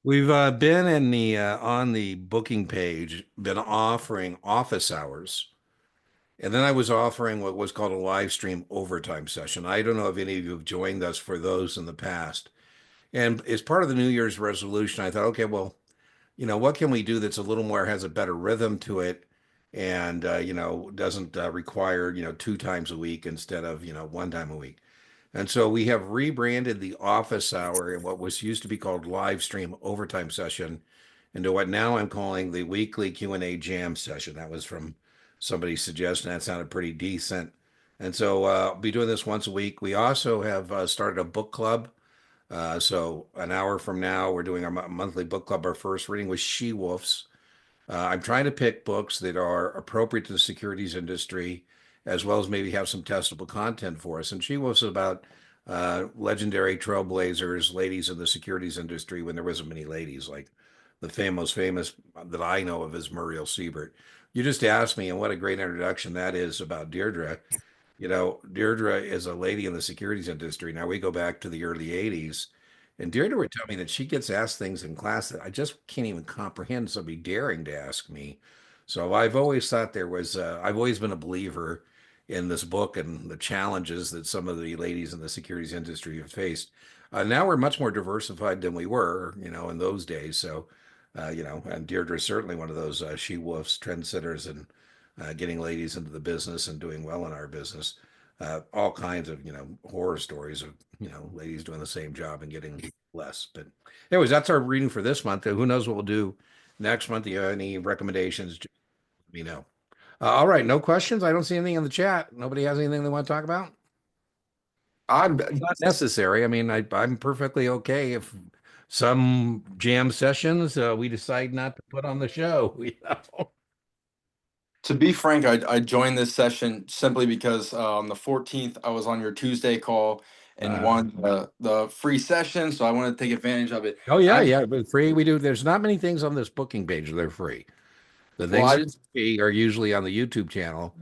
We've been in the on the booking page, been offering office hours, and then I was offering what was called a live stream overtime session. I don't know if any of you have joined us for those in the past. And as part of the New Year's resolution, I thought, okay, well, what can we do that's a little more has a better rhythm to it, and doesn't require two times a week instead of one time a week. And so we have rebranded the office hour and what was used to be called live stream overtime session into what now I'm calling the weekly Q&A jam session. That was from somebody's suggestion. That sounded pretty decent. And so I'll be doing this once a week. We also have started a book club. So an hour from now, we're doing our monthly book club. Our first reading was She Wolves. I'm trying to pick books that are appropriate to the securities industry, as well as maybe have some testable content for us. And she was about legendary trailblazers, ladies in the securities industry when there wasn't many ladies, like the famous that I know of is Muriel Siebert. You just asked me, and what a great introduction that is about Deirdre. Deirdre is a lady in the securities industry. Now we go back to the early 80s, and Deirdre would tell me that she gets asked things in class that I just can't even comprehend somebody daring to ask me. So I've always thought I've always been a believer in this book and the challenges that some of the ladies in the securities industry have faced. Now we're much more diversified than we were, in those days. So, and Deirdre is certainly one of those she wolves trendsetters and getting ladies into the business and doing well in our business. All kinds of, horror stories of, ladies doing the same job and getting less. But anyways, that's our reading for this month. Who knows what we'll do next month? You have any recommendations? Just let me know. All right, no questions. I don't see anything in the chat. Nobody has anything they want to talk about? I'm Not necessary. I mean, I'm perfectly okay if some jam sessions we decide not to put on the show. To be frank, I joined this session simply because on the 14th I was on your Tuesday call and Uh, won the free session, so I wanted to take advantage of it. oh yeah, I yeah, but free. We do. There's not many things on this booking page that are free. The well, things I that just are free are usually on the YouTube channel.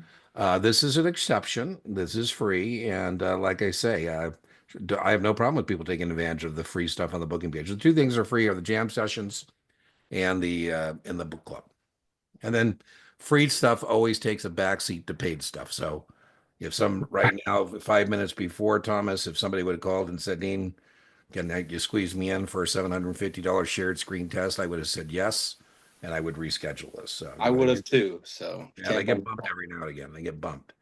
This is an exception. This is free, and like I say, I have no problem with people taking advantage of the free stuff on the booking page. The two things that are free are the jam sessions and the book club. And then free stuff always takes a backseat to paid stuff. So if some right now, 5 minutes before Thomas, if somebody would have called and said, Dean, can you squeeze me in for a $750 shared screen test? I would have said yes, and I would reschedule this. So, I would have too, so yeah, they can't blame get bumped you. every now and again. They get bumped.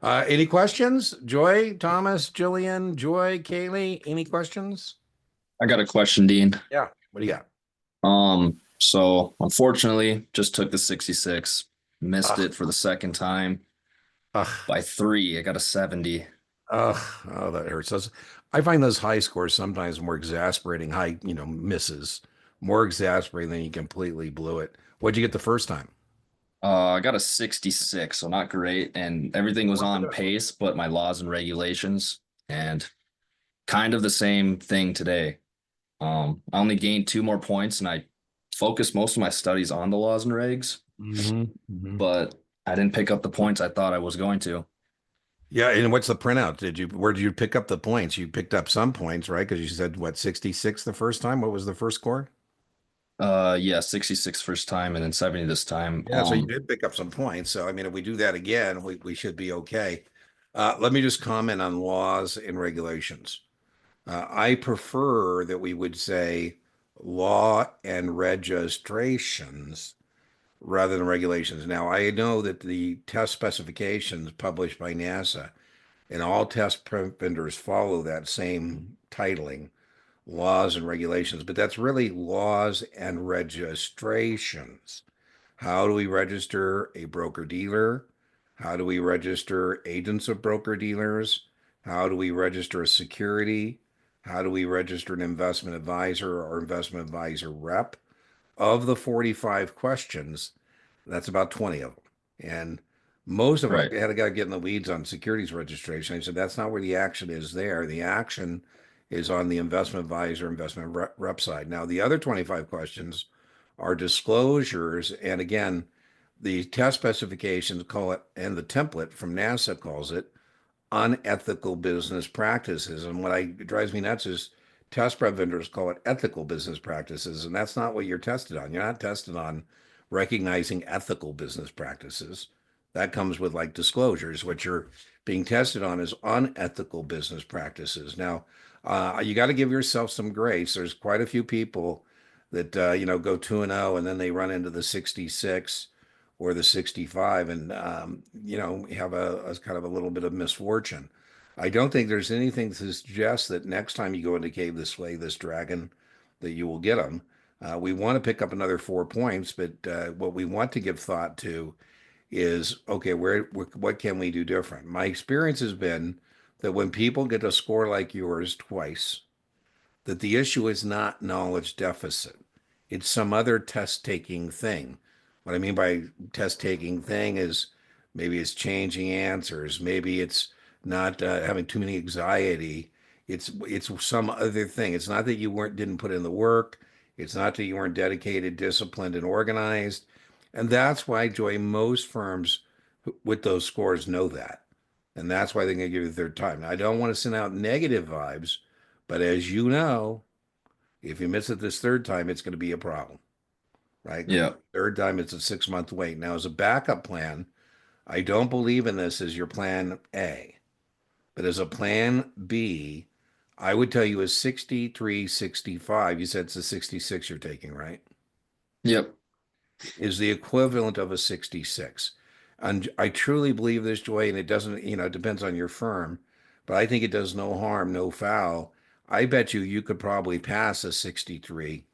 Any questions? Joy, Thomas, Jillian, Joy, Kaylee, any questions? I got a question, Dean. Yeah. What do you got? So unfortunately, just took the 66, missed Ugh, it for the second time ugh, by three. I got a 70. ugh. Oh, that hurts. I find those high scores sometimes more exasperating. High, misses more exasperating than you completely blew it. What'd you get the first time? I got a 66, so not great. And everything was on pace, but my laws and regulations, and kind of the same thing today. I only gained 2 more points, and I focused most of my studies on the laws and regs, Hmm. but I didn't pick up the points I thought I was going to. Yeah, and what's the printout? Where did you pick up the points? You picked up some points, right? Because you said what, 66 the first time? What was the first score? Yeah, 66 first time and then 70 this time. Yeah, so you did pick up some points. So I mean, if we do that again, we should be okay. Let me just comment on laws and regulations. I prefer that we would say law and registrations rather than regulations. Now, I know that the test specifications published by NASA and all test vendors follow that same titling, laws and regulations, but that's really laws and registrations. How do we register a broker dealer? How do we register agents of broker dealers? How do we register a security? How do we register an investment advisor or investment advisor rep? Of the 45 questions, that's about 20 of them. And most of it, Right. I had a guy get in the weeds on securities registration. I said, that's not where the action is there. The action is on the investment advisor, investment rep side. Now, the other 25 questions are disclosures. And again, the test specifications call it, and the template from NASA calls it unethical business practices. And what drives me nuts is test prep vendors call it ethical business practices, and that's not what you're tested on. You're not tested on recognizing ethical business practices. That comes with like disclosures. What you're being tested on is unethical business practices. Now, you got to give yourself some grace. There's quite a few people that go 2-0 and then they run into the 66 or the 65 and have a kind of a little bit of misfortune. I don't think there's anything to suggest that next time you go into cave to slay this dragon, that you will get them. We want to pick up another 4 points, but what we want to give thought to is, okay, what can we do different? My experience has been that when people get a score like yours twice, that the issue is not knowledge deficit. It's some other test taking thing. What I mean by test taking thing is maybe it's changing answers, maybe it's not having too many anxiety. It's some other thing. It's not that you didn't put in the work. It's not that you weren't dedicated, disciplined, and organized. And that's why, Joy, most firms with those scores know that. And that's why they're going to give you the third time. Now, I don't want to send out negative vibes, but as you know, if you miss it this third time, it's going to be a problem, right? Yeah. Third time, it's a 6-month wait. Now, as a backup plan, I don't believe in this as your plan A, but as a plan B, I would tell you a 63, 65. You said it's a 66 you're taking, right? Yep. Is the equivalent of a 66. And I truly believe this, Joy, and it doesn't, it depends on your firm, but I think it does no harm, no foul. I bet you could probably pass a 63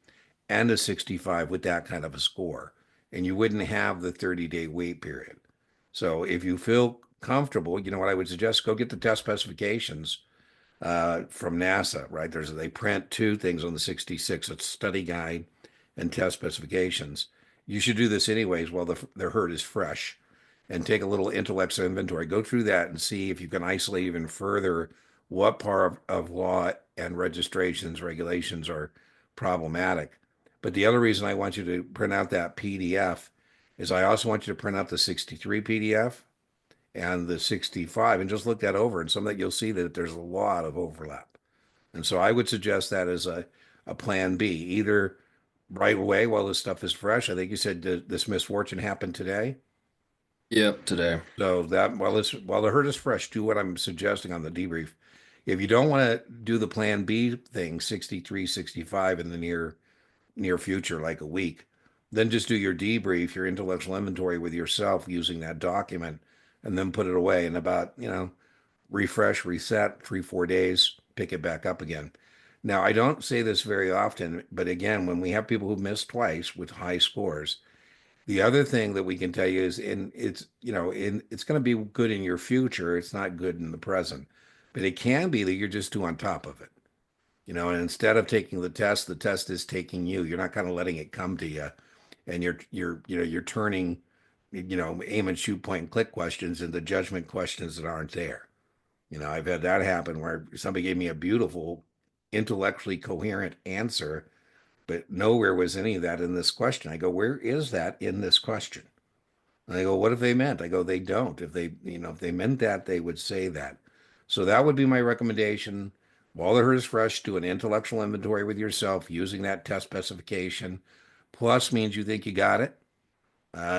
and a 65 with that kind of a score, and you wouldn't have the 30-day wait period. So if you feel comfortable, you know what I would suggest, go get the test specifications from NASA, right? They print two things on the 66, a study guide and test specifications. You should do this anyways while their herd is fresh and take a little intellectual inventory. Go through that and see if you can isolate even further what part of law and registrations, regulations are problematic. But the other reason I want you to print out that PDF is I also want you to print out the 63 PDF and the 65 and just look that over. And some of that you'll see that there's a lot of overlap. And so I would suggest that as a plan B, either right away while this stuff is fresh. I think you said this misfortune happened today. Yep. Today. So that while the herd is fresh, do what I'm suggesting on the debrief. If you don't want to do the plan B thing, 63, 65 in the near future, like a week, then just do your debrief, your intellectual inventory with yourself using that document, and then put it away. And about, refresh, reset, 3-4 days, pick it back up again. Now, I don't say this very often, but again, when we have people who miss twice with high scores, the other thing that we can tell you is it's going to be good in your future. It's not good in the present, but it can be that you're just too on top of it. And instead of taking the test is taking you. You're not kind of letting it come to you, and you're turning, aim and shoot, point and click questions into judgment questions that aren't there. I've had that happen where somebody gave me a beautiful, intellectually coherent answer, but nowhere was any of that in this question. I go, where is that in this question? And I go, what if they meant? I go, they don't. If they meant that, they would say that. So that would be my recommendation. While the herd is fresh, do an intellectual inventory with yourself using that test specification. Plus means you think you got it.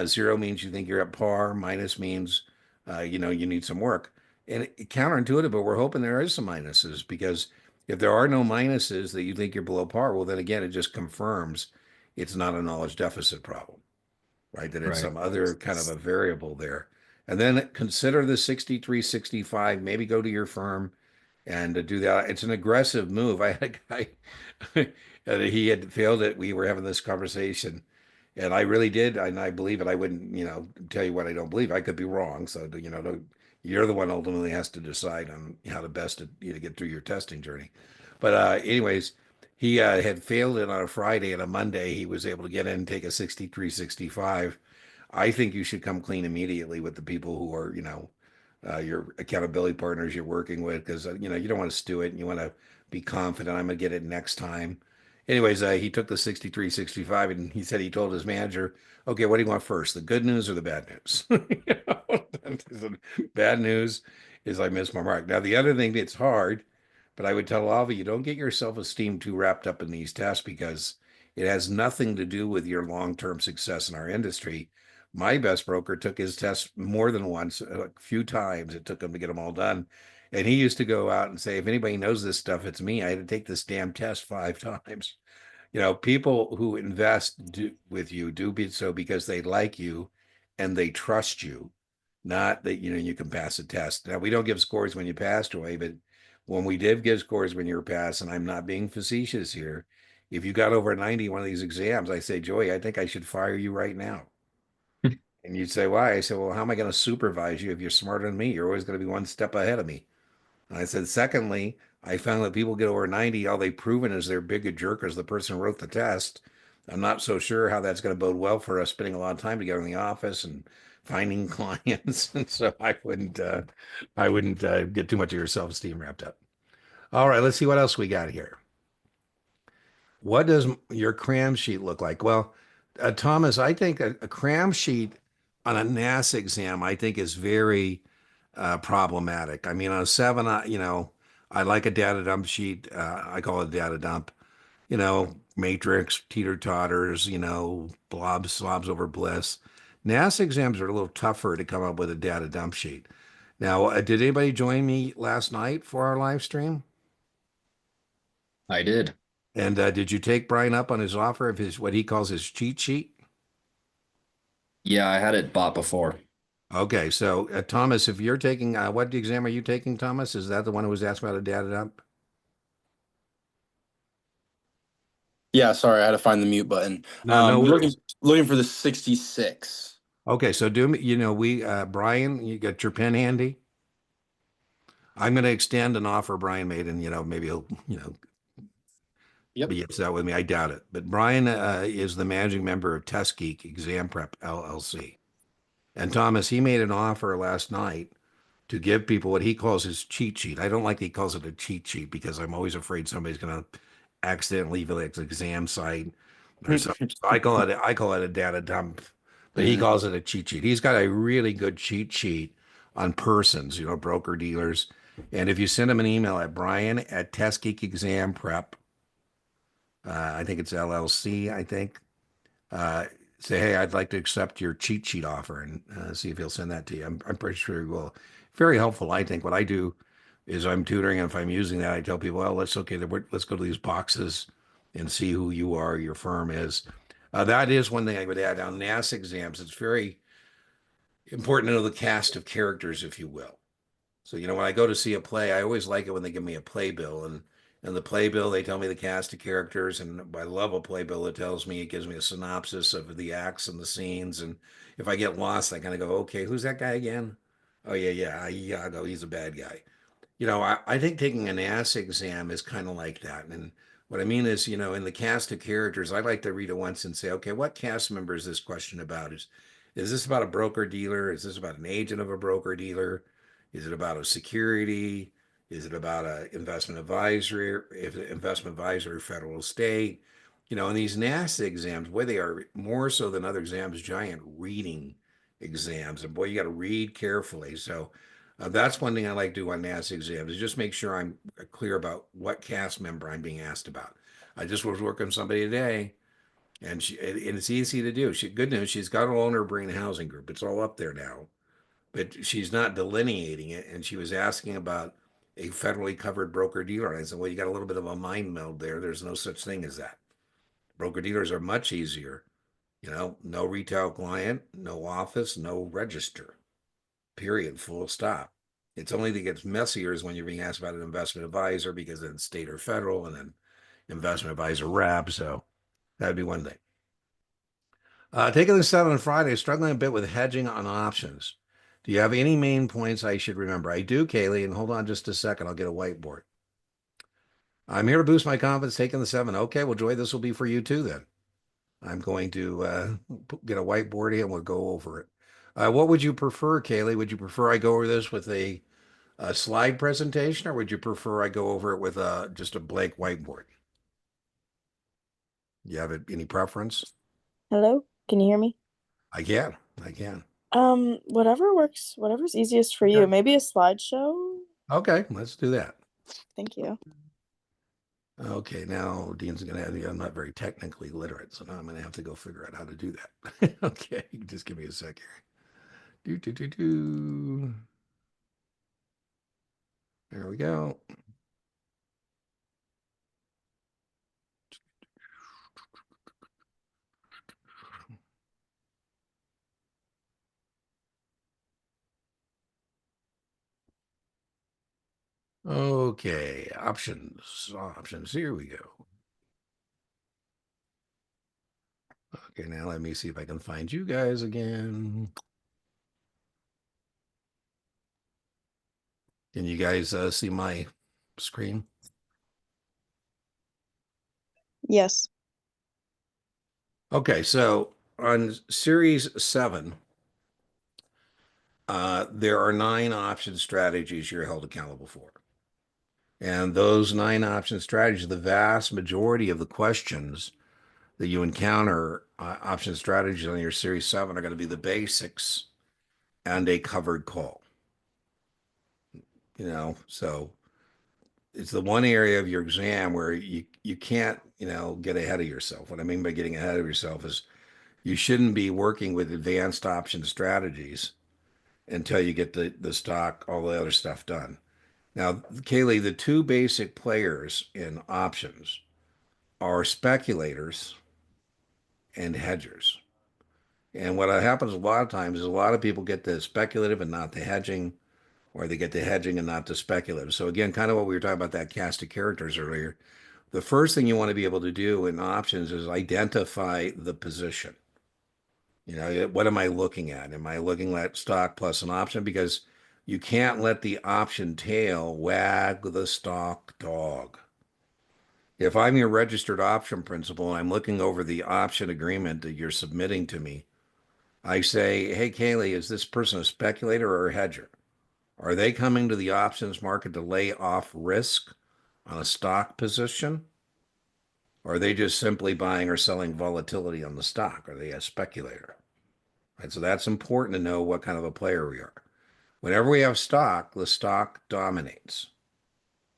0 means you think you're at par. Minus means, you need some work. And counterintuitive, but we're hoping there is some minuses, because if there are no minuses that you think you're below par, well, then again, it just confirms it's not a knowledge deficit problem, right? That it's Right. some other kind of a variable there. And then consider the 63, 65, maybe go to your firm and to do that. It's an aggressive move. I had a guy, and he had failed it. We were having this conversation, and I really did, and I believe it. I wouldn't, tell you what I don't believe. I could be wrong. So, you're the one ultimately has to decide on how to best to get through your testing journey. But anyways, he had failed it on a Friday, and a Monday he was able to get in and take a 63, 65. I think you should come clean immediately with the people who are, your accountability partners you're working with, because, you don't want to stew it and you want to be confident I'm going to get it next time. Anyways, he took the 63, 65, and he said he told his manager, okay, what do you want first, the good news or the bad news? Bad news is I missed my mark. Now, the other thing that's hard, But I would tell all of you, don't get your self-esteem too wrapped up in these tests because it has nothing to do with your long-term success in our industry. My best broker took his tests more than once, a few times. It took him to get them all done. And he used to go out and say, if anybody knows this stuff, it's me. I had to take this damn test 5 times. People who with you do so because they like you and they trust you, not that you can pass a test. Now we don't give scores when you passed away, but when we did give scores when you were passed, and I'm not being facetious here, if you got over 90 one of these exams, I say, Joey, I think I should fire you right now. And you'd say, why? I said, well, how am I going to supervise you if you're smarter than me? You're always going to be one step ahead of me. And I said, secondly, I found that people get over 90, all they've proven is they're big a jerk as the person who wrote the test. I'm not so sure how that's going to bode well for us spending a lot of time together in the office and finding clients. And so I wouldn't get too much of your self-esteem wrapped up. All right, let's see what else we got here. What does your cram sheet look like? Well, Thomas, I think a cram sheet on a NASA exam, I think is very problematic. I mean, on a seven, I like a data dump sheet. I call it a data dump. Matrix, teeter totters. Blobs, slobs over bliss. NASA exams are a little tougher to come up with a data dump sheet. Now, did anybody join me last night for our live stream? I did. And did you take Brian up on his offer of his what he calls his cheat sheet? Yeah, I had it bought before. Okay, so Thomas, if you're taking what exam are you taking, Thomas? Is that the one who was asked about a data dump? Yeah, sorry, I had to find the mute button. No Looking worries. looking for the 66. Okay, so we Brian, you got your pen handy? I'm going to extend an offer Brian made, and maybe he'll Yep. be upset with me. I doubt it. But Brian is the managing member of Test Geek Exam Prep LLC, and Thomas, he made an offer last night to give people what he calls his cheat sheet. I don't like that he calls it a cheat sheet because I'm always afraid somebody's going to accidentally leave it an exam site or something. So I call it a data dump, but he Mhm. calls it a cheat sheet. He's got a really good cheat sheet on persons, broker dealers. And if you send him an email at Brian at Test Geek Exam Prep, I think it's LLC, I think. Uh, Say, hey, I'd like to accept your cheat sheet offer and see if he'll send that to you. I'm pretty sure he will. Very helpful, I think. What I do is I'm tutoring, and if I'm using that, I tell people, well, let's go to these boxes and see who you are, your firm is. That is one thing I would add on NASA exams. It's very important to know the cast of characters, if you will. So, when I go to see a play, I always like it when they give me a playbill. And the playbill, they tell me the cast of characters. And I love a playbill that tells me, it gives me a synopsis of the acts and the scenes. And if I get lost, I kind of go, okay, who's that guy again? Oh, yeah, Iago, he's a bad guy. I think taking an AS exam is kind of like that. And what I mean is, in the cast of characters, I like to read it once and say, okay, what cast member is this question about? Is this about a broker dealer? Is this about an agent of a broker dealer? Is it about a security? Is it about a investment advisory? If investment advisory, federal estate? In these NASA exams, boy, they are more so than other exams, giant reading exams. And boy, you got to read carefully. So that's one thing I like to do on NASA exams is just make sure I'm clear about what cast member I'm being asked about. I just was working with somebody today, and it's easy to do. Good news, she's got her owner brain housing group. It's all up there now, but she's not delineating it. And she was asking about a federally covered broker dealer. And I said, well, you got a little bit of a mind meld there. There's no such thing as that. Broker dealers are much easier. No retail client, no office, no register. Period. Full stop. It's only that it gets messier is when you're being asked about an investment advisor because then state or federal and then investment advisor rep. So that'd be one thing. Taking this out on Friday, struggling a bit with hedging on options. Do you have any main points I should remember? I do, Kaylee, and hold on just a second. I'll get a whiteboard. I'm here to boost my confidence taking the 7. Okay, well, Joy, this will be for you too then. I'm going to get a whiteboard here and we'll go over it. What would you prefer, Kaylee? Would you prefer I go over this with a slide presentation, or would you prefer I go over it with just a blank whiteboard? You have any preference? Hello, can you hear me? I can. I can. Whatever works, whatever's easiest for you. Okay. Maybe a slideshow? Okay, let's do that. Thank you. Okay, now Dean's gonna have, I'm not very technically literate, so now I'm gonna have to go figure out how to do that. Okay, just give me a sec here. Do. There we go. Okay, options. Here we go. Okay, now let me see if I can find you guys again. Can you guys see my screen? Yes. Okay, so on series 7, there are 9 option strategies you're held accountable for. And those 9 option strategies, the vast majority of the questions that you encounter option strategies on your series 7 are going to be the basics and a covered call. So it's the one area of your exam where you can't, get ahead of yourself. What I mean by getting ahead of yourself is you shouldn't be working with advanced option strategies until you get the stock, all the other stuff done. Now, Kaylee, the 2 basic players in options are speculators and hedgers. And what happens a lot of times is a lot of people get the speculative and not the hedging, or they get the hedging and not the speculative. So again, kind of what we were talking about that cast of characters earlier. The first thing you want to be able to do in options is identify the position. What am I looking at? Am I looking at stock plus an option? Because you can't let the option tail wag the stock dog. If I'm your registered option principal and I'm looking over the option agreement that you're submitting to me, I say, hey, Kaylee, is this person a speculator or a hedger? Are they coming to the options market to lay off risk on a stock position? Or are they just simply buying or selling volatility on the stock? Are they a speculator? Right, so that's important to know what kind of a player we are. Whenever we have stock, the stock dominates.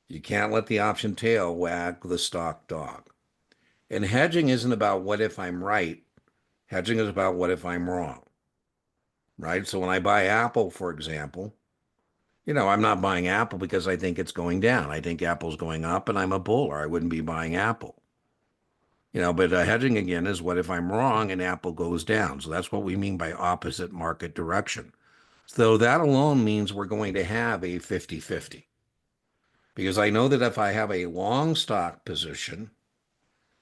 You can't let the option tail wag the stock dog. And hedging isn't about what if I'm right. Hedging is about what if I'm wrong. Right? So when I buy Apple, for example, I'm not buying Apple because I think it's going down. I think Apple's going up and I'm a bull, or I wouldn't be buying Apple. But hedging again is what if I'm wrong and Apple goes down. So that's what we mean by opposite market direction. So that alone means we're going to have a 50-50. Because I know that if I have a long stock position,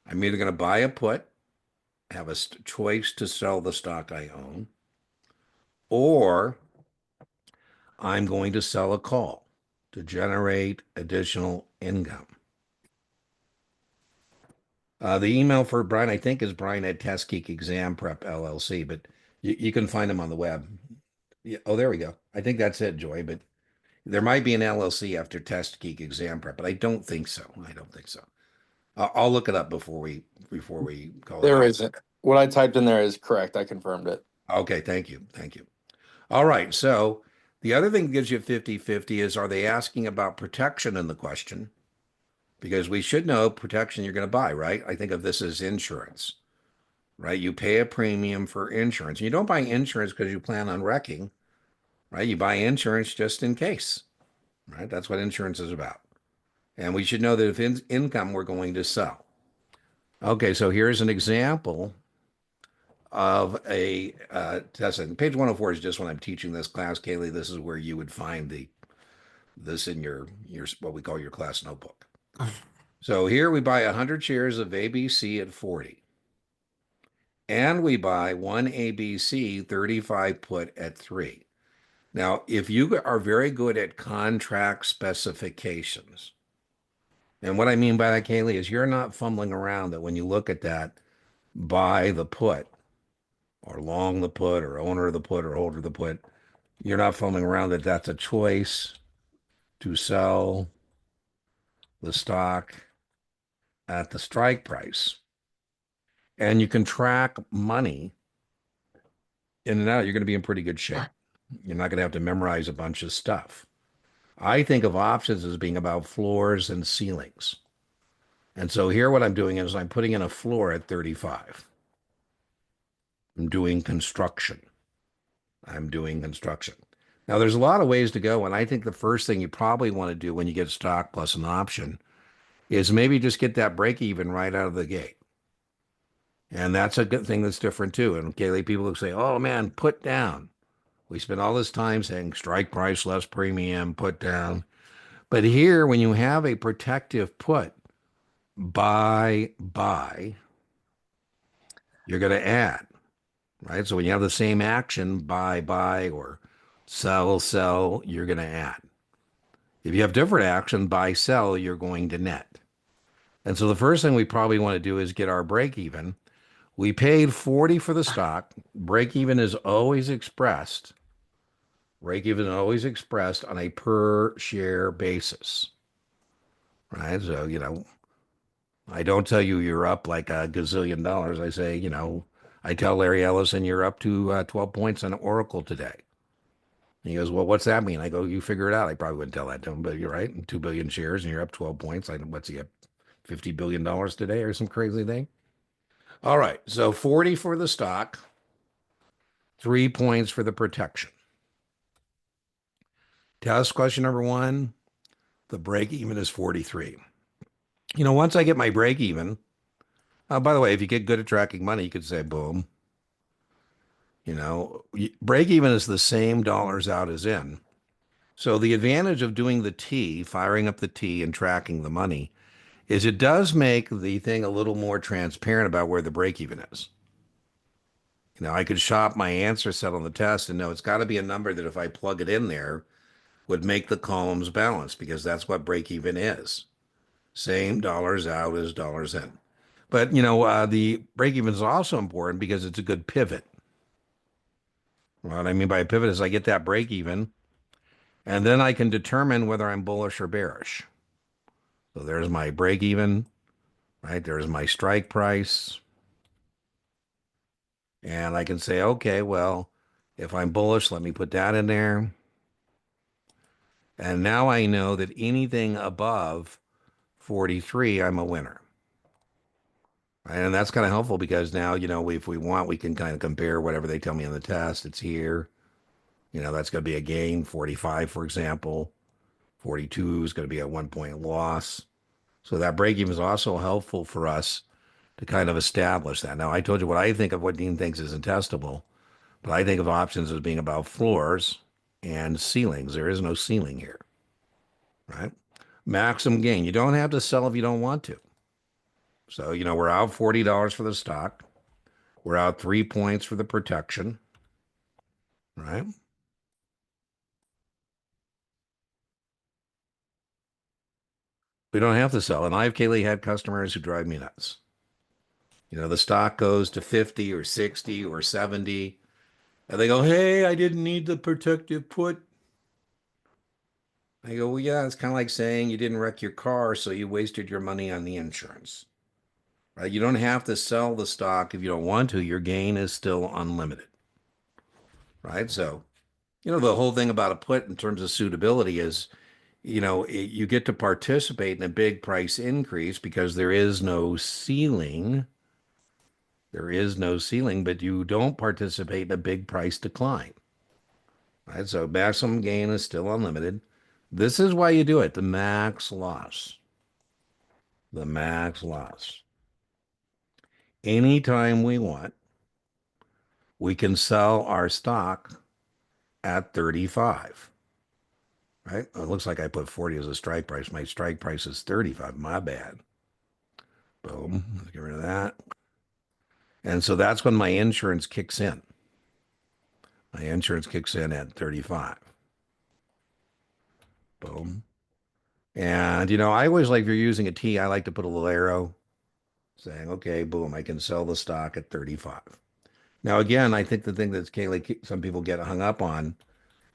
I'm either going to buy a put, have a choice to sell the stock I own, or I'm going to sell a call to generate additional income. The email for Brian, I think, is Brian at Test Geek Exam Prep LLC, but you can find him on the web. Yeah, oh, there we go. I think that's it, Joy, but there might be an LLC after Test Geek Exam Prep, but I don't think so. I'll look it up before we call it. There isn't. What I typed in there is correct. I confirmed it. Okay, thank you. All right, so the other thing that gives you 50-50 is, are they asking about protection in the question? Because we should know protection you're going to buy, right? I think of this as insurance, right? You pay a premium for insurance. You don't buy insurance because you plan on wrecking, right? You buy insurance just in case, right? That's what insurance is about. And we should know that if income we're going to sell. Okay, so here's an example of a test. Page 104 is just when I'm teaching this class, Kaylee. This is where you would find this in your what we call your class notebook. So here we buy 100 shares of ABC at 40. And we buy one ABC 35 put at 3. Now, if you are very good at contract specifications, and what I mean by that, Kaylee, is you're not fumbling around that when you look at that, buy the put or long the put or owner of the put or holder of the put, you're not fumbling around that that's a choice to sell the stock at the strike price. And you can track money in and out. You're going to be in pretty good shape. You're not going to have to memorize a bunch of stuff. I think of options as being about floors and ceilings. And so here what I'm doing is I'm putting in a floor at 35. I'm doing construction. I'm doing construction. Now there's a lot of ways to go, and I think the first thing you probably want to do when you get stock plus an option is maybe just get that break even right out of the gate. And that's a good thing that's different too. And okay, people who say, oh man, put down. We spend all this time saying strike price, less premium, put down. But here, when you have a protective put, buy, you're going to add, right? So when you have the same action, buy, or sell, you're going to add. If you have different action, buy, sell, you're going to net. And so the first thing we probably want to do is get our break even. We paid 40 for the stock. Break even is always expressed. Break even is always expressed on a per share basis, right? So, I don't tell you you're up like a gazillion dollars. I say, I tell Larry Ellison you're up to 12 points on Oracle today. And he goes, well, what's that mean? I go, you figure it out. I probably wouldn't tell that to him, but you're right. 2 billion shares and you're up 12 points. What's he up? $50 billion today or some crazy thing? All right. So 40 for the stock, 3 points for the protection. Test question number 1, the break even is 43. Once I get my break even, by the way, if you get good at tracking money, you could say, boom. Break even is the same dollars out as in. So the advantage of doing the T, firing up the T and tracking the money, is it does make the thing a little more transparent about where the break even is. I could shop my answer set on the test and know it's got to be a number that if I plug it in there would make the columns balanced, because that's what break even is. Same dollars out as dollars in. But, the break even is also important because it's a good pivot. What I mean by a pivot is I get that break even, and then I can determine whether I'm bullish or bearish. So there's my break even, right? There's my strike price. And I can say, okay, well, if I'm bullish, let me put that in there. And now I know that anything above 43, I'm a winner. Right? And that's kind of helpful because now, if we want, we can kind of compare whatever they tell me on the test. It's here. That's going to be a gain, 45, for example. 42 is going to be a 1 point loss. So that break even is also helpful for us to kind of establish that. Now, I told you what I think of what Dean thinks is intestable, but I think of options as being about floors and ceilings. There is no ceiling here, right? Maximum gain. You don't have to sell if you don't want to. So, we're out $40 for the stock. We're out 3 points for the protection, right? We don't have to sell. And I've, Kaylee, had customers who drive me nuts. The stock goes to 50 or 60 or 70, and they go, hey, I didn't need the protective put. I go, well, yeah, it's kind of like saying you didn't wreck your car, so you wasted your money on the insurance. Right? You don't have to sell the stock if you don't want to. Your gain is still unlimited. Right? So, the whole thing about a put in terms of suitability is, you get to participate in a big price increase because there is no ceiling. There is no ceiling, but you don't participate in a big price decline. Right? So maximum gain is still unlimited. This is why you do it, the max loss. The max loss. Anytime we want, we can sell our stock at 35. Right? It looks like I put 40 as a strike price. My strike price is 35. My bad. Boom. Let's get rid of that. And so that's when my insurance kicks in. My insurance kicks in at 35. Boom. And, I always like, if you're using a T, I like to put a little arrow saying, okay, boom, I can sell the stock at 35. Now, again, I think the thing that Kaylee, some people get hung up on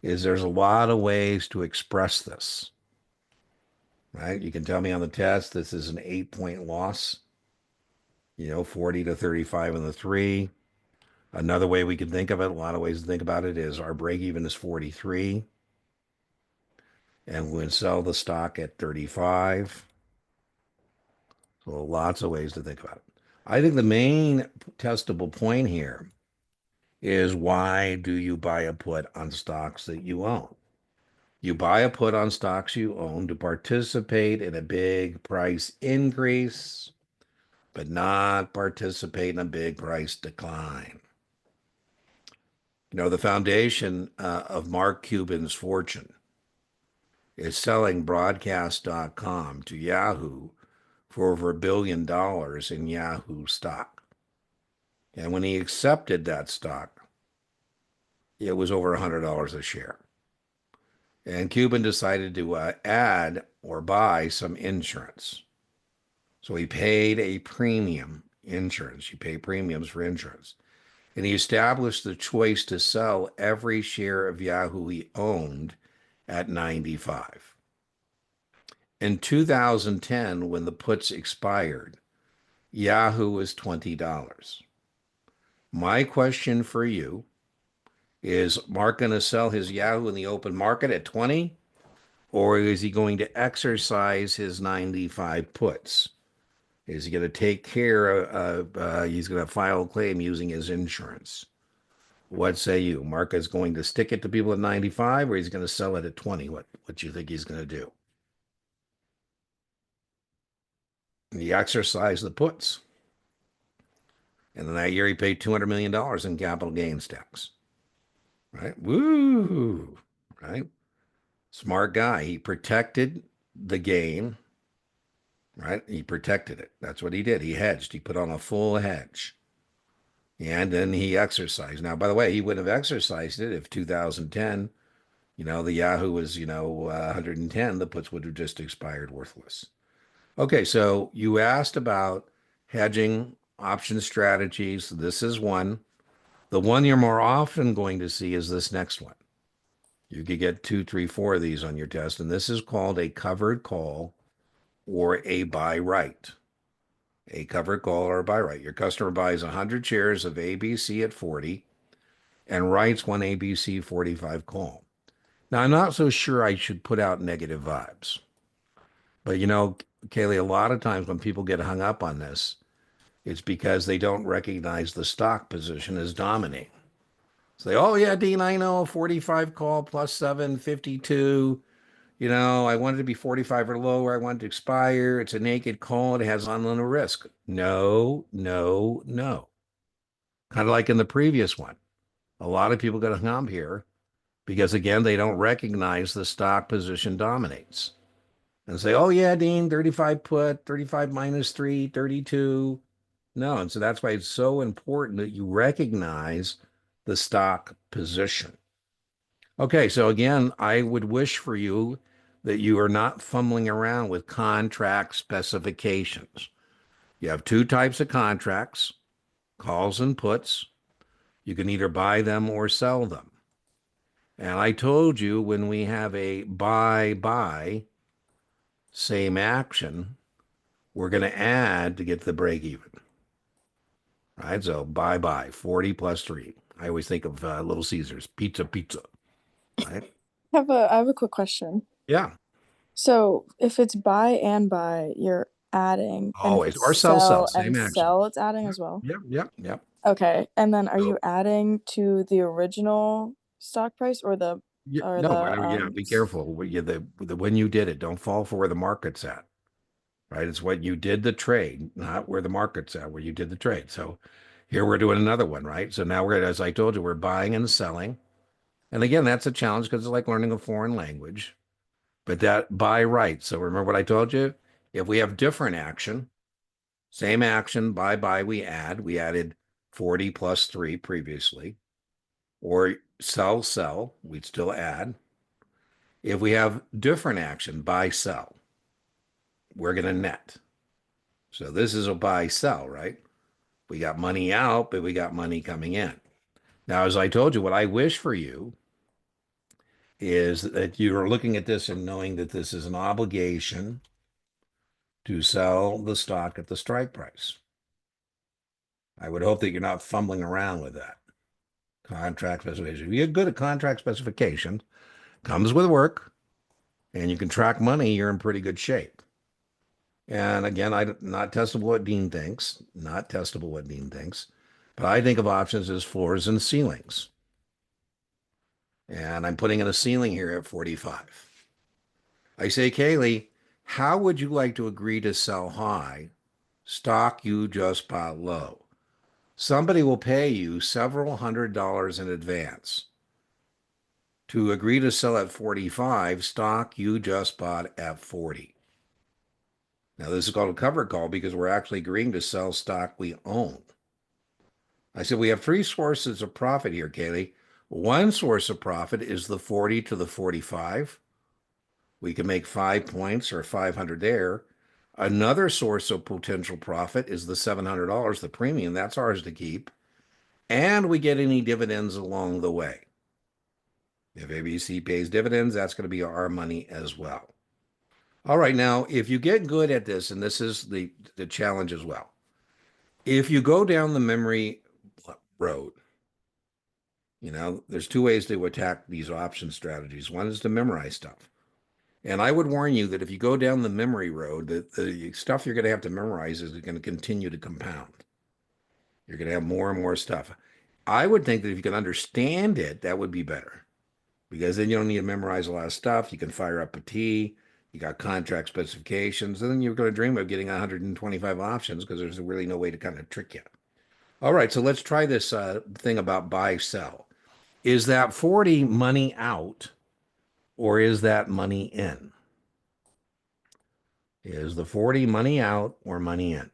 is there's a lot of ways to express this, right? You can tell me on the test, this is an 8-point loss, 40 to 35 in the 3. Another way we can think of it, a lot of ways to think about it, is our break even is 43. and would sell the stock at 35. So lots of ways to think about it. I think the main testable point here is, why do you buy a put on stocks that you own? You buy a put on stocks you own to participate in a big price increase, but not participate in a big price decline. The foundation of Mark Cuban's fortune is selling broadcast.com to Yahoo for over $1 billion in Yahoo stock. And when he accepted that stock, it was over $100 a share. And Cuban decided to add or buy some insurance. So he paid a premium insurance. You pay premiums for insurance. And he established the choice to sell every share of Yahoo he owned at 95. In 2010, when the puts expired, Yahoo was $20. My question for you is, Mark going to sell his Yahoo in the open market at 20? Or is he going to exercise his 95 puts? Is he going to take care of, he's going to file a claim using his insurance? What say you? Mark is going to stick it to people at 95, or he's going to sell it at 20? What do you think he's going to do? He exercised the puts. And then that year he paid $200 million in capital gains tax. Right? Woo! Right? Smart guy. He protected the gain. Right? He protected it. That's what he did. He hedged. He put on a full hedge. And then he exercised. Now, by the way, he wouldn't have exercised it if 2010, the Yahoo was, 110, the puts would have just expired worthless. Okay, so you asked about hedging option strategies. This is one. The one you're more often going to see is this next one. You could get 2, 3, 4 of these on your test, and this is called a covered call or a buy right. A covered call or a buy right. Your customer buys 100 shares of ABC at 40 and writes one ABC 45 call. Now, I'm not so sure I should put out negative vibes. But Kaylee, a lot of times when people get hung up on this, it's because they don't recognize the stock position as dominating. Say, oh yeah, Dean, I know, 45 call plus 7, 52. I want it to be 45 or lower. I want it to expire. It's a naked call. It has unlimited risk. No, no, no. Kind of like in the previous one. A lot of people get hung up here because, again, they don't recognize the stock position dominates. And say, oh yeah, Dean, 35 put, 35 minus 3, 32. No, and so that's why it's so important that you recognize the stock position. Okay, so again, I would wish for you that you are not fumbling around with contract specifications. You have 2 types of contracts, calls and puts. You can either buy them or sell them. And I told you, when we have a buy, same action, we're going to add to get the break even. Right? So buy, 40 plus 3. I always think of Little Caesars, pizza. Right? I have a quick question. Yeah. So if it's buy and buy, you're adding, and if Always. it's Or sell, and same action. sell, it's adding Yep, as well. yep. Okay, and then are So, you adding to the original stock price or the be careful. When you did it, don't fall for where the market's at. Right? It's what you did the trade, not where the market's at, where you did the trade. So here we're doing another one, right? So now as I told you, we're buying and selling. And again, that's a challenge because it's like learning a foreign language. But that buy right. So remember what I told you? If we have different action, same action, buy, we added 40 plus 3 previously. Or sell, we'd still add. If we have different action, buy, sell, we're going to net. So this is a buy, sell, right? We got money out, but we got money coming in. Now, as I told you, what I wish for you is that you're looking at this and knowing that this is an obligation to sell the stock at the strike price. I would hope that you're not fumbling around with that. Contract specification. If you're good at contract specification, comes with work. and you can track money, you're in pretty good shape. And again, not testable what Dean thinks, not testable what Dean thinks, but I think of options as floors and ceilings. And I'm putting in a ceiling here at 45. I say, Kaylee, how would you like to agree to sell high, stock you just bought low? Somebody will pay you several $100s in advance to agree to sell at 45, stock you just bought at 40. Now, this is called a covered call because we're actually agreeing to sell stock we own. I said, we have three sources of profit here, Kaylee. One source of profit is the 40 to the 45. We can make 5 points or 500 there. Another source of potential profit is the $700, the premium. That's ours to keep. And we get any dividends along the way. If ABC pays dividends, that's going to be our money as well. All right, now, if you get good at this, and this is the challenge as well, if you go down the memory road, there's two ways to attack these option strategies. One is to memorize stuff. And I would warn you that if you go down the memory road, that the stuff you're going to have to memorize is going to continue to compound. You're going to have more and more stuff. I would think that if you can understand it, that would be better, because then you don't need to memorize a lot of stuff. You can fire up a T. You got contract specifications, and then you're going to dream of getting 125 options because there's really no way to kind of trick you. All right, so let's try this thing about buy, sell. Is that 40 money out, or is that money in? Is the 40 money out or money in?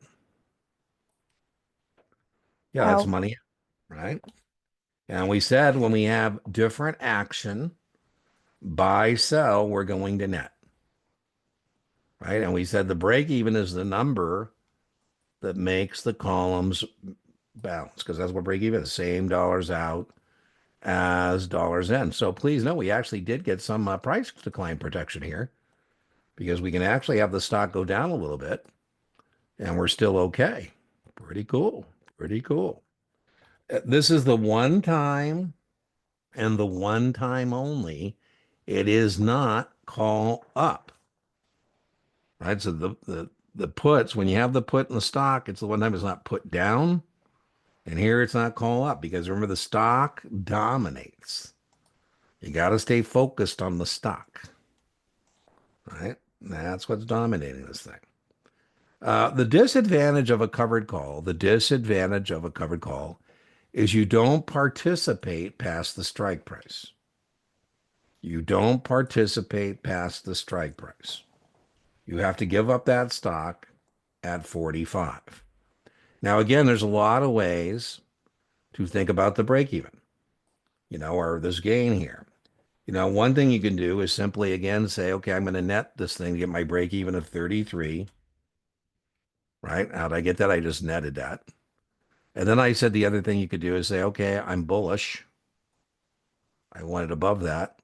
Yeah, that's Out. money, right? And we said when we have different action, buy, sell, we're going to net, right? And we said the break even is the number that makes the columns balance, because that's what break even is, same dollars out as dollars in. So please know we actually did get some price decline protection here, because we can actually have the stock go down a little bit and we're still okay. Pretty cool. Pretty cool. This is the one time and the one time only. It is not call up, right? So the puts, when you have the put in the stock, it's the one time it's not put down. And here it's not call up, because remember, the stock dominates. You got to stay focused on the stock, right? That's what's dominating this thing. The disadvantage of a covered call, is you don't participate past the strike price. You don't participate past the strike price. You have to give up that stock at 45. Now, again, there's a lot of ways to think about the break even, or this gain here. One thing you can do is simply, again, say, okay, I'm going to net this thing to get my break even of 33, right? How'd I get that? I just netted that. And then I said the other thing you could do is say, okay, I'm bullish. I want it above that.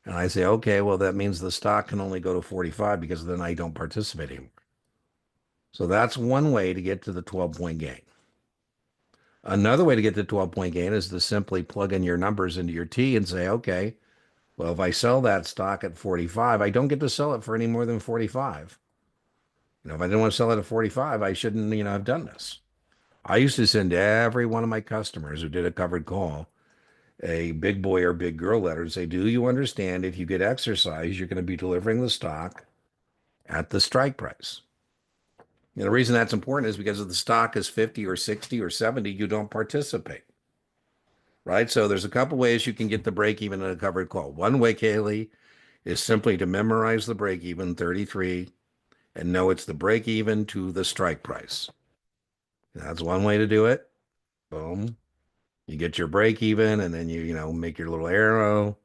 And I say, okay, well, that means the stock can only go to 45, because then I don't participate anymore. So that's one way to get to the 12-point gain. Another way to get to 12-point gain is to simply plug in your numbers into your T and say, okay, well, if I sell that stock at 45, I don't get to sell it for any more than 45. If I didn't want to sell it at 45, I shouldn't, have done this. I used to send every one of my customers who did a covered call a big boy or big girl letter and say, do you understand if you get exercise, you're going to be delivering the stock at the strike price? The reason that's important is because if the stock is 50 or 60 or 70, you don't participate, right? So there's a couple ways you can get the break even in a covered call. One way, Kaylee, is simply to memorize the break even, 33, and know it's the break even to the strike price. That's one way to do it. Boom. You get your break even, and then you make your little arrow.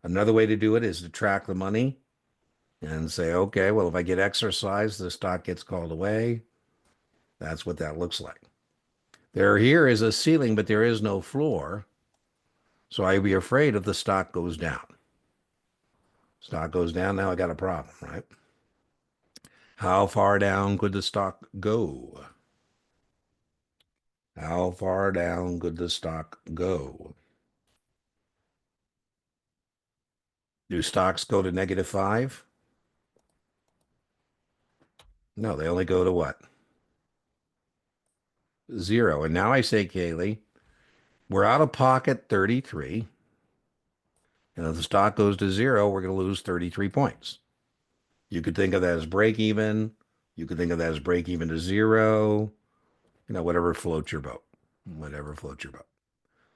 Another way to do it is to track the money and say, okay, well, if I get exercise, the stock gets called away. That's what that looks like. Here is a ceiling, but there is no floor. So I'd be afraid if the stock goes down. Stock goes down, now I got a problem, right? How far down could the stock go? How far down could the stock go? Do stocks go to -5? No, they only go to what? 0. And now I say, Kaylee, we're out of pocket 33. And if the stock goes to 0, we're going to lose 33 points. You could think of that as break even. You could think of that as break even to 0. Whatever floats your boat. Whatever floats your boat.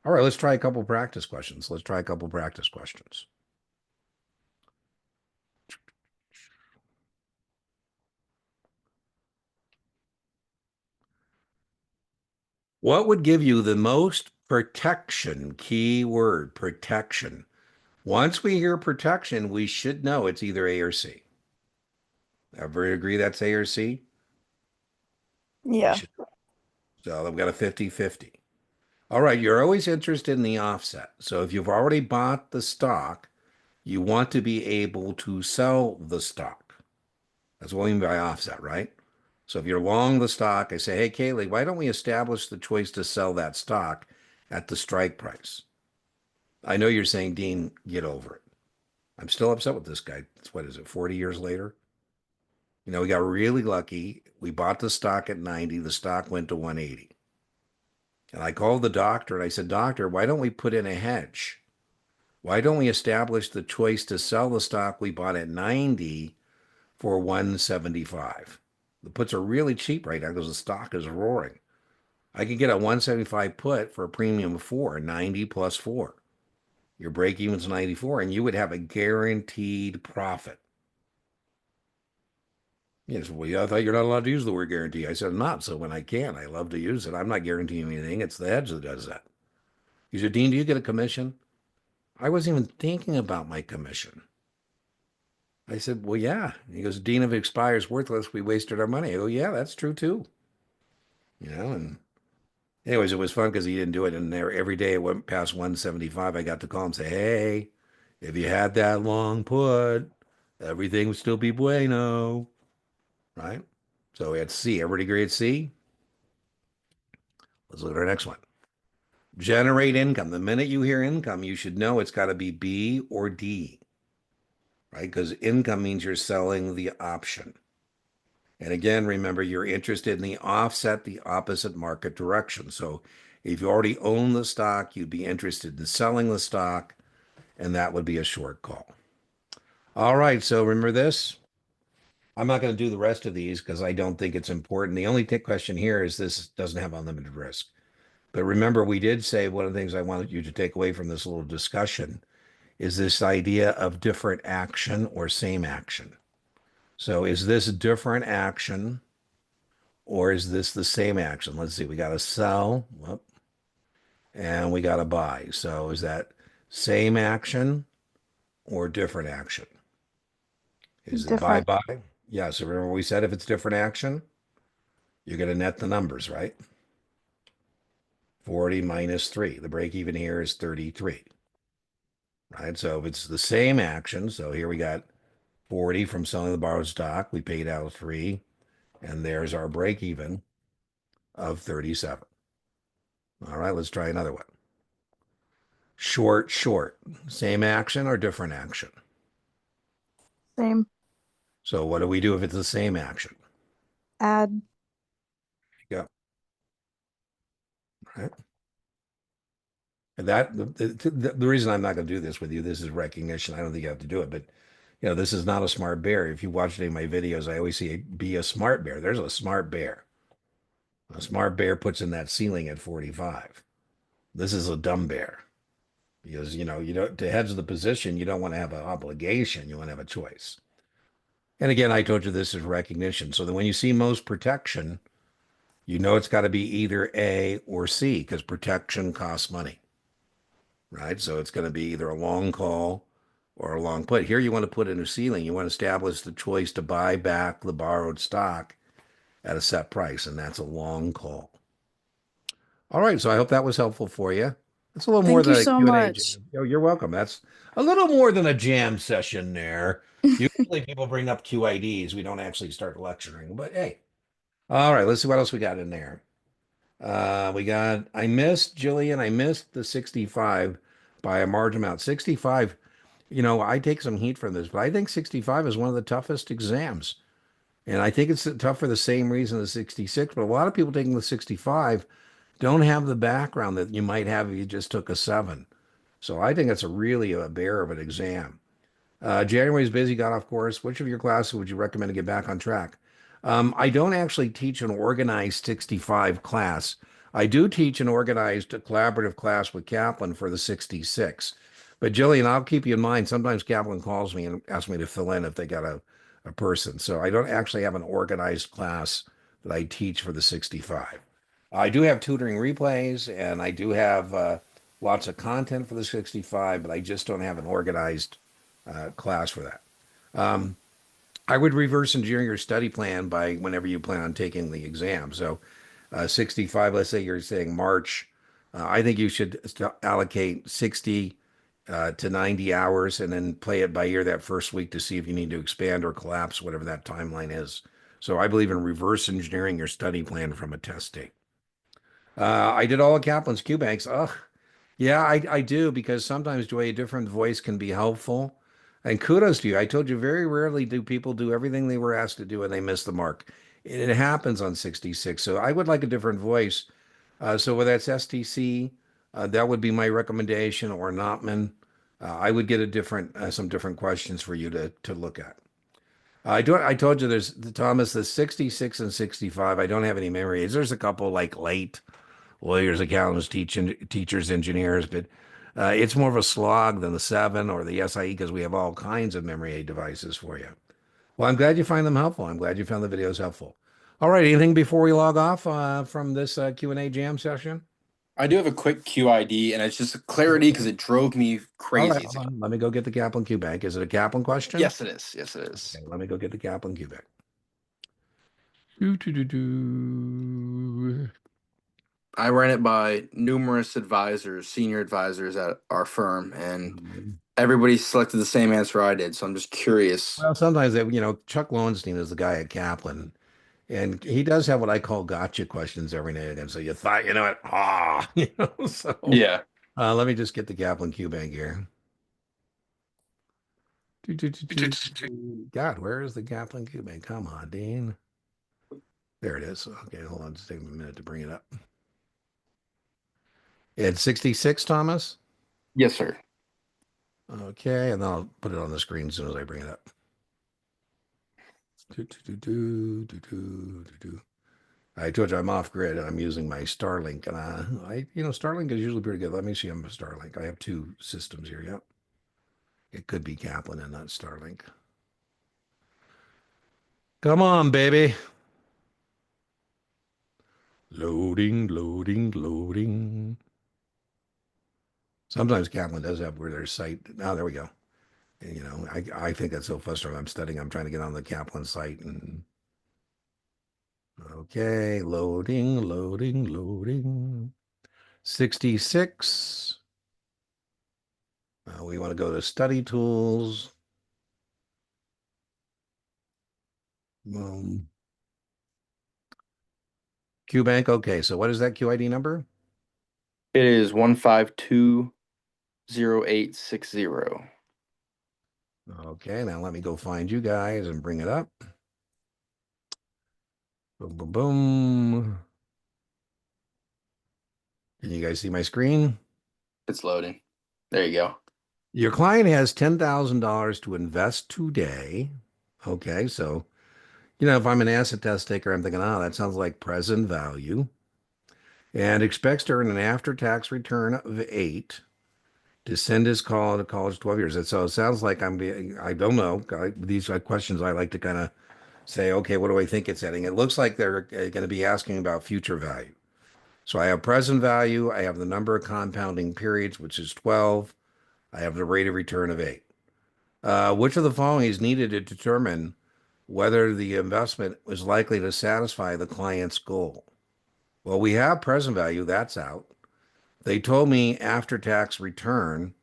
All right, let's try a couple practice questions. What would give you the most protection? Key word, protection. Once we hear protection, we should know it's either A or C. Everybody agree that's A or C? Yeah. So I've got a 50-50. All right, you're always interested in the offset. So if you've already bought the stock, you want to be able to sell the stock. That's what we mean by offset, right? So if you're long the stock, I say, hey, Kaylee, why don't we establish the choice to sell that stock at the strike price? I know you're saying, Dean, get over it. I'm still upset with this guy. What is it, 40 years later? We got really lucky. We bought the stock at 90. The stock went to 180. And I called the doctor and I said, Doctor, why don't we put in a hedge? Why don't we establish the choice to sell the stock we bought at 90 for 175? The puts are really cheap right now because the stock is roaring. I could get a 175 put for a premium of 4, 90 plus 4. Your break even's 94, and you would have a guaranteed profit. Yes, well, I thought you're not allowed to use the word guarantee. I said, I'm not. So when I can, I love to use it. I'm not guaranteeing anything. It's the hedge that does that. He said, Dean, do you get a commission? I wasn't even thinking about my commission. I said, well, yeah. He goes, Dean, if it expires worthless, we wasted our money. I go, yeah, that's true too. And anyways, it was fun because he didn't do it. And there every day it went past 175. I got to call him and say, hey, if you had that long put, everything would still be bueno. Right? So we had C. Everybody agree at C? Let's look at our next one. Generate income. The minute you hear income, you should know it's got to be B or D, right? Because income means you're selling the option. And again, remember, you're interested in the offset, the opposite market direction. So if you already own the stock, you'd be interested in selling the stock, and that would be a short call. All right, so remember this. I'm not going to do the rest of these because I don't think it's important. The only question here is this doesn't have unlimited risk. But remember, we did say one of the things I wanted you to take away from this little discussion is this idea of different action or same action. So is this different action or is this the same action? Let's see, we got to sell and we got to buy. So is that same action or different action? Is it buy? Yeah, so remember we said if it's different action, you're going to net the numbers, right? 40 minus 3. The break even here is 33. Right? So if it's the same action, so here we got 40 from selling the borrowed stock, we paid out 3, and there's our break even of 37. All right, let's try another one. Short, same action or different action? Same. So what do we do if it's the same action? Add. Yeah. Right. And that the reason I'm not going to do this with you, this is recognition. I don't think you have to do it, but this is not a smart bear. If you watch any of my videos, I always say be a smart bear. There's a smart bear. A smart bear puts in that ceiling at 45. This is a dumb bear because, to hedge the position, you don't want to have an obligation. You want to have a choice. And again, I told you this is recognition. So that when you see most protection, it's got to be either A or C because protection costs money, right? So it's going to be either a long call or a long put. Here you want to put in a ceiling. You want to establish the choice to buy back the borrowed stock at a set price, and that's a long call. All right, so I hope that was helpful for you. It's a little more Thank than you a so Q&A. much. Oh, you're welcome. That's a little more than a jam session there. Usually people bring up QIDs. We don't actually start lecturing, but hey. All right, let's see what else we got in there. I missed, Jillian, I missed the 65 by a margin amount. 65, I take some heat from this, but I think 65 is one of the toughest exams. And I think it's tough for the same reason as 66, but a lot of people taking the 65 don't have the background that you might have if you just took a 7. So I think it's really a bear of an exam. January's busy, got off course. Which of your classes would you recommend to get back on track? I don't actually teach an organized 65 class. I do teach an organized collaborative class with Kaplan for the 66. But Jillian, I'll keep you in mind. Sometimes Kaplan calls me and asks me to fill in if they got a person. So I don't actually have an organized class that I teach for the 65. I do have tutoring replays and I do have lots of content for the 65, but I just don't have an organized class for that. Um, I would reverse engineer your study plan by whenever you plan on taking the exam. So, 65, let's say you're saying March, I think you should allocate 60 to 90 hours and then play it by ear that first week to see if you need to expand or collapse, whatever that timeline is. So, I believe in reverse engineering your study plan from a test date. I did all of Kaplan's Q banks. Ugh, yeah, I do because sometimes, Joy, a different voice can be helpful. And kudos to you. I told you very rarely do people do everything they were asked to do and they miss the mark. It happens on 66. So I would like a different voice. So whether that's STC, that would be my recommendation, or Notman. I would get a different, some different questions for you to look at. I told you there's Thomas, the 66 and 65. I don't have any memory aids. There's a couple like late lawyers, accountants, teachers, engineers, but it's more of a slog than the 7 or the SIE because we have all kinds of memory aid devices for you. Well, I'm glad you find them helpful. I'm glad you found the videos helpful. All right, anything before we log off from this Q&A jam session? I do have a quick QID, and it's just a clarity because it drove me All right, crazy. hold on. Let me go get the Kaplan Q bank. Is it a Kaplan question? Yes, it is. Yes, it is. Okay, let me go get the Kaplan Q bank. Do, do, do, do. I ran it by numerous advisors, senior advisors at our firm, and everybody selected the same answer I did. So I'm just curious. Well, sometimes Chuck Lowenstein is the guy at Kaplan. And he does have what I call gotcha questions every now and then. So you thought, so Yeah. let me just get the Kaplan Q bank here. God, where is the Kaplan Q bank? Come on, Dean. There it is. Okay, hold on. Just take a minute to bring it up. It's 66, Thomas. Yes, sir. Okay, and then I'll put it on the screen as soon as I bring it up. I told you I'm off grid and I'm using my Starlink, and Starlink is usually pretty good. Let me see. I'm a Starlink. I have 2 systems here. Yep. It could be Kaplan and not Starlink. Come on, baby. Loading, loading, loading. Sometimes Kaplan does have where their site. Oh, there we go. And, I think that's so frustrating. I'm studying. I'm trying to get on the Kaplan site and okay, loading, loading, loading. 66. We want to go to study tools. QBank. Okay, so what is that QID number? It is 1520860. Okay, now let me go find you guys and bring it up. Boom, boom, boom. Can you guys see my screen? It's loading. There you go. Your client has $10,000 to invest today. Okay, so, if I'm an asset test taker, I'm thinking, that sounds like present value. And expects to earn an after-tax return of 8 to send his call to college 12 years. And so it sounds like I don't know. These are questions I like to kind of say, okay, what do I think it's heading? It looks like they're going to be asking about future value. So I have present value. I have the number of compounding periods, which is 12. I have the rate of return of 8. Which of the following is needed to determine whether the investment is likely to satisfy the client's goal? Well, we have present value. That's out. They told me after-tax return,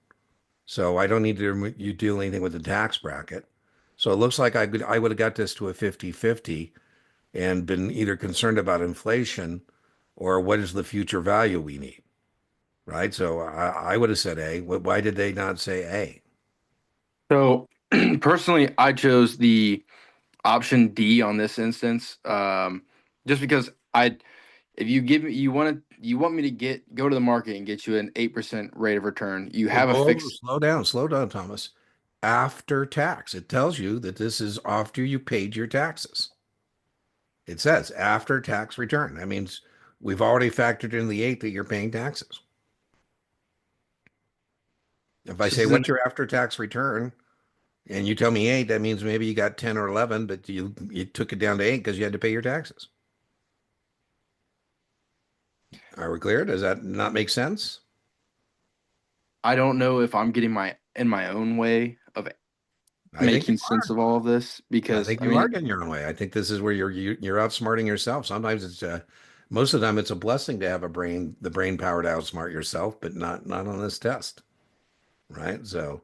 so I don't need to you do anything with the tax bracket. So it looks like I would have got this to a 50-50 and been either concerned about inflation or what is the future value we need, right? So I would have said A. Why did they not say A? So personally, I chose the option D on this instance, just because if you give me, you want me to go to the market and get you an 8% rate of return. You have a fixed. Slow down, Thomas. After tax, it tells you that this is after you paid your taxes. It says after tax return. That means we've already factored in the 8 that you're paying taxes. If I So this say, is an, what's your after tax return? And you tell me 8, that means maybe you got 10 or 11, but you took it down to 8 because you had to pay your taxes. Are we clear? Does that not make sense? I don't know if I'm getting in my own way of I think you making sense of all of this I because think I you are mean, getting your own way. I think this is where you're outsmarting yourself. Sometimes it's most of the time it's a blessing to have the brain power to outsmart yourself, but not on this test, right? So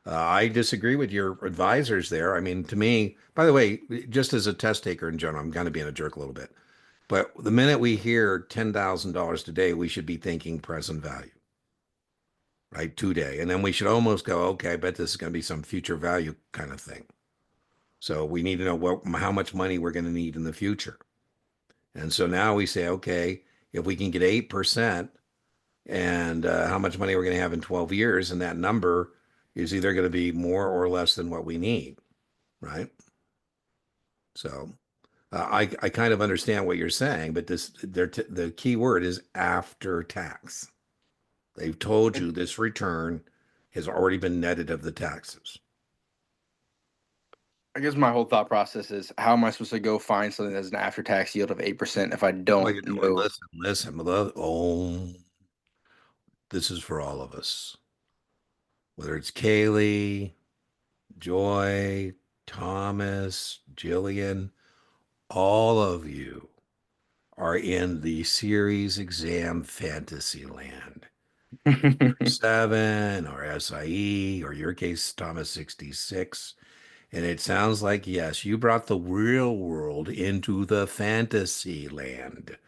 I disagree with your advisors there. I mean, to me, by the way, just as a test taker in general, I'm kind of being a jerk a little bit. But the minute we hear $10,000 today, we should be thinking present value, right? Today. And then we should almost go, okay, I bet this is going to be some future value kind of thing. So we need to know how much money we're going to need in the future. And so now we say, okay, if we can get 8% and how much money we're going to have in 12 years, and that number is either going to be more or less than what we need, right? So I kind of understand what you're saying, but the key word is after tax. They've told you this return has already been netted of the taxes. I guess my whole thought process is how am I supposed to go find something that's an after tax yield of 8% if I Well, you don't know what? know? Listen. This is for all of us. Whether it's Kaylee, Joy, Thomas, Jillian, all of you are in the series exam fantasy land. 7 or SIE, or your case, Thomas 66. And it sounds like, yes, you brought the real world into the fantasy land.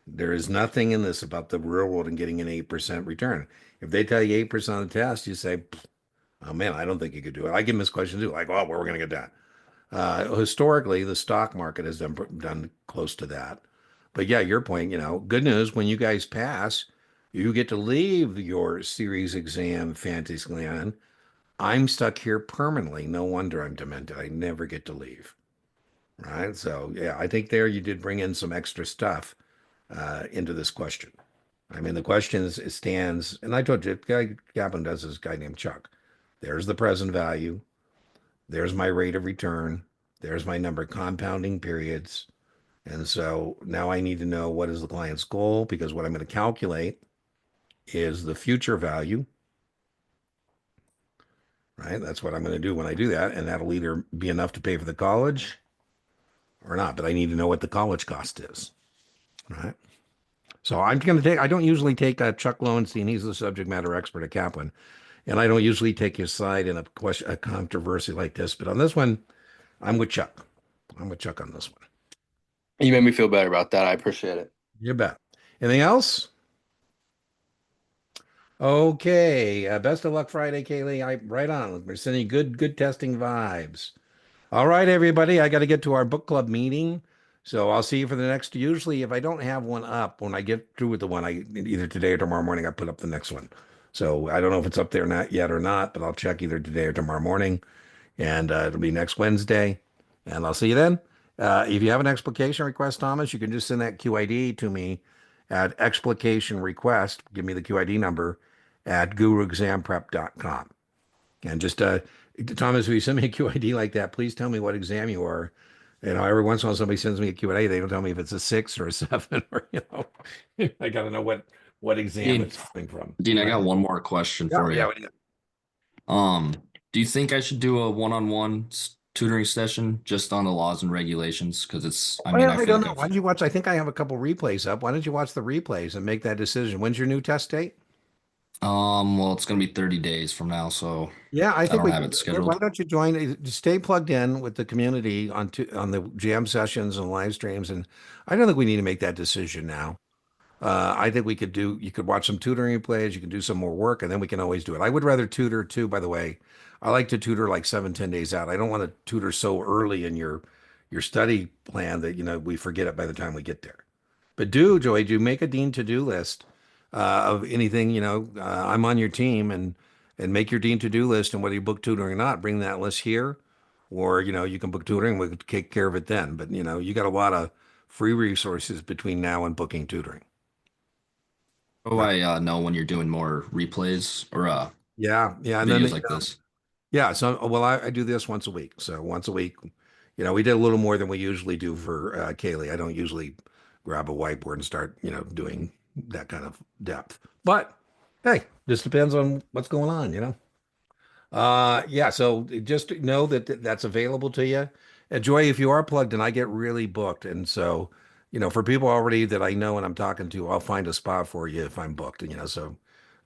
There is nothing in this about the real world and getting an 8% return. If they tell you 8% on the test, you say, oh man, I don't think you could do it. I give them this question too, like, oh, where are we going to get that? Historically, the stock market has done close to that. But yeah, your point, good news, when you guys pass, you get to leave your series exam fantasy land. I'm stuck here permanently. No wonder I'm demented. I never get to leave. Right. So yeah, I think there you did bring in some extra stuff into this question. I mean, the question it stands, and I told you, guy Kaplan does this guy named Chuck. There's the present value. There's my rate of return. There's my number of compounding periods. And so now I need to know what is the client's goal, because what I'm going to calculate is the future value, right? That's what I'm going to do when I do that. And that'll either be enough to pay for the college or not, but I need to know what the college cost is, right? So I'm going to I don't usually take Chuck Lowenstein. He's the subject matter expert at Kaplan. And I don't usually take his side in a controversy like this. But on this one, I'm with Chuck. I'm with Chuck on this one. You made me feel better about that. I appreciate it. You bet. Anything else? Okay. Best of luck Friday, Kaylee. Right on. We're sending good testing vibes. All right, everybody. I got to get to our book club meeting. So I'll see you for the next. Usually, if I don't have one up, when I get through with the one, I either today or tomorrow morning, I put up the next one. So I don't know if it's up there not yet or not, but I'll check either today or tomorrow morning. And it'll be next Wednesday. And I'll see you then. If you have an explication request, Thomas, you can just send that QID to me at explication request. Give me the QID number at guruexamprep.com. And just, Thomas, if you send me a QID like that, please tell me what exam you are. Every once in a while somebody sends me a QA, they don't tell me if it's a 6 or a 7 or, I got to know what exam Dean, it's coming from. Dean, I got one more question for you. Yeah. Do you think I should do a one-on-one tutoring session just on the laws and regulations? Because I Well, feel I don't like know. Why don't you watch? I think I have a couple replays up. Why don't you watch the replays and make that decision? When's your new test date? well, it's gonna be 30 days from now, so Yeah, I I think don't we have can. it Why scheduled. don't you join? Stay plugged in with the community on the jam sessions and live streams. And I don't think we need to make that decision now. I think you could watch some tutoring plays, you can do some more work, and then we can always do it. I would rather tutor too, by the way. I like to tutor like 7, 10 days out. I don't want to tutor so early in your study plan that, we forget it by the time we get there. But Joey, do make a dean to-do list of anything, I'm on your team and make your dean to-do list, and whether you book tutoring or not, bring that list here, or, you can book tutoring, we could take care of it then. But, you got a lot of free resources between now and booking tutoring. Oh, I know when you're doing more replays or Yeah, yeah, and then videos like this. yeah. So, well, I do this once a week. So once a week, we did a little more than we usually do for Kaylee. I don't usually grab a whiteboard and start, doing that kind of depth. But hey, this depends on what's going on. Yeah. So just know that that's available to you. Joy, if you are plugged in, I get really booked, and so for people already that I know and I'm talking to, I'll find a spot for you if I'm booked. So.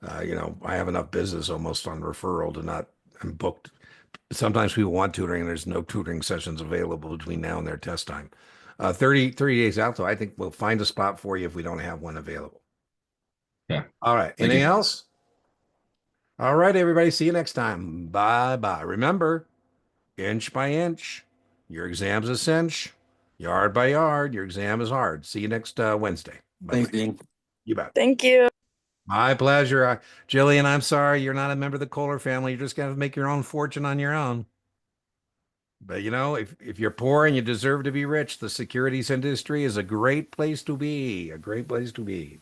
I have enough business almost on referral to not, I'm booked. Sometimes people want tutoring and there's no tutoring sessions available between now and their test time. 30 days out, though, I think we'll find a spot for you if we don't have one available. Yeah. All right. Thank Anything you. else? All right, everybody. See you next time. Bye bye. Remember, inch by inch, your exam's a cinch. Yard by yard, your exam is hard. See you next Wednesday. Bye Thanks, bye. Dean. You bet. Thank you. My pleasure. Jillian, I'm sorry you're not a member of the Kohler family. You're just going to make your own fortune on your own. But if you're poor and you deserve to be rich, the securities industry is a great place to be. A great place to be.